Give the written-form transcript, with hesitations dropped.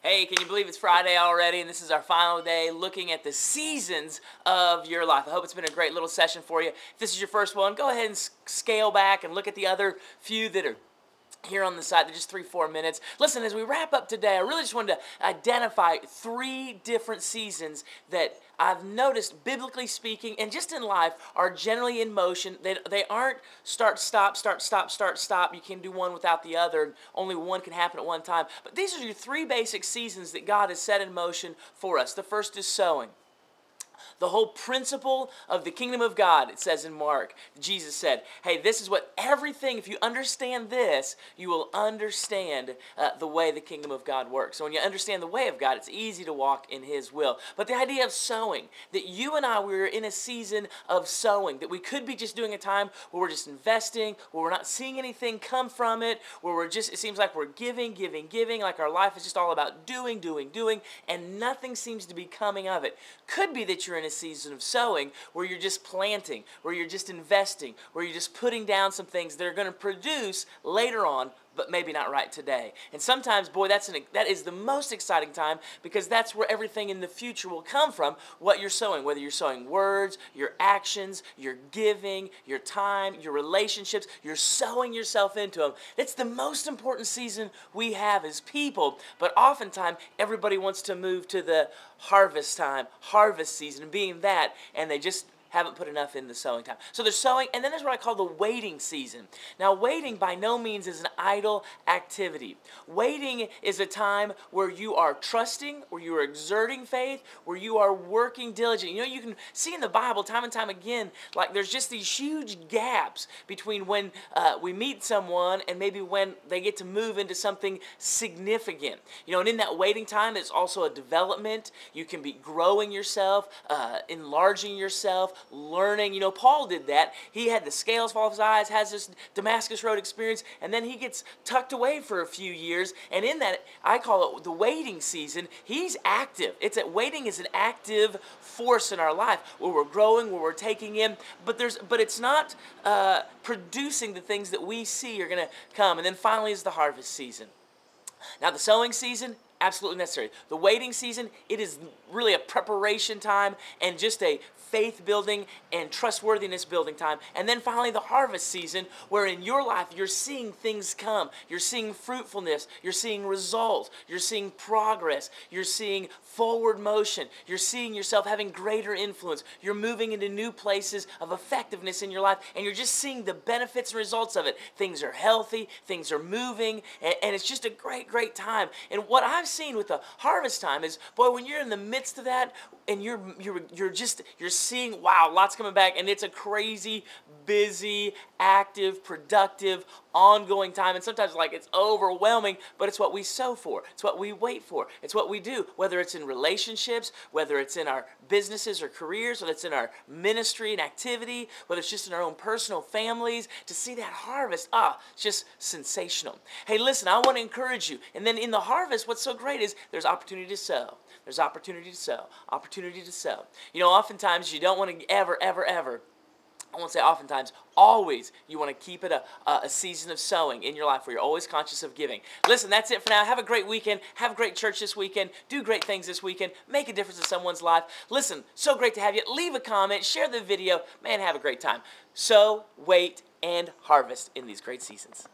Hey, can you believe it's Friday already, and this is our final day looking at the seasons of your life. I hope it's been a great little session for you. If this is your first one, go ahead and scale back and look at the other few that are here on the side. They're just 3-4 minutes. Listen, as we wrap up today, I really just wanted to identify 3 different seasons that I've noticed, biblically speaking, and just in life, are generally in motion. They aren't start, stop, start, stop, start, stop. You can do one without the other. Only one can happen at one time. But these are your 3 basic seasons that God has set in motion for us. The first is sowing. The whole principle of the kingdom of God, it says in Mark, Jesus said, hey, this is what everything, if you understand this, you will understand the way the kingdom of God works. So when you understand the way of God, it's easy to walk in His will. But the idea of sowing, that you and I, we're in a season of sowing, that we could be just doing a time where we're just investing, where we're not seeing anything come from it, where we're just, it seems like we're giving, like our life is just all about doing, and nothing seems to be coming of it. Could be that you're in a season of sowing where you're just planting, where you're just investing, where you're just putting down some things that are going to produce later on, but maybe not right today. And sometimes, boy, that is the most exciting time, because that's where everything in the future will come from, what you're sowing, whether you're sowing words, your actions, your giving, your time, your relationships, you're sowing yourself into them. It's the most important season we have as people, but oftentimes everybody wants to move to the harvest time, harvest season, being that, and they just haven't put enough in the sowing time. So there's sowing, and then there's what I call the waiting season. Now, waiting by no means is an idle activity. Waiting is a time where you are trusting, where you are exerting faith, where you are working diligently. You know, you can see in the Bible time and time again, like there's just these huge gaps between when we meet someone and maybe when they get to move into something significant. You know, and in that waiting time, it's also a development. You can be growing yourself, enlarging yourself, learning. You know, Paul did that. He had the scales fall off his eyes, has this Damascus Road experience, and then he gets tucked away for a few years. And in that, I call it the waiting season, he's active. Waiting is an active force in our life where we're growing, where we're taking in, but it's not producing the things that we see are going to come. And then finally is the harvest season. Now, the sowing season, absolutely necessary. The waiting season, it is really a preparation time and just a faith building and trustworthiness building time. And then finally the harvest season, where in your life you're seeing things come. You're seeing fruitfulness. You're seeing results. You're seeing progress. You're seeing forward motion. You're seeing yourself having greater influence. You're moving into new places of effectiveness in your life, and you're just seeing the benefits and results of it. Things are healthy. Things are moving, and it's just a great time. And what I've seen with the harvest time is, boy, when you're in the midst of that and you're seeing, wow, lots coming back, and it's a crazy, busy, active, productive, ongoing time. And sometimes like it's overwhelming, but it's what we sow for. It's what we wait for. It's what we do, whether it's in relationships, whether it's in our businesses or careers, whether it's in our ministry and activity, whether it's just in our own personal families, to see that harvest, it's just sensational. Hey, listen, I want to encourage you. And then in the harvest, what's so great is there's opportunity to sow. There's opportunity to sow. Opportunity to sow. You know, oftentimes you don't want to ever, I won't say oftentimes, always you want to keep it a season of sowing in your life where you're always conscious of giving. Listen, that's it for now. Have a great weekend. Have a great church this weekend. Do great things this weekend. Make a difference in someone's life. Listen, so great to have you. Leave a comment. Share the video. Man, have a great time. Sow, wait, and harvest in these great seasons.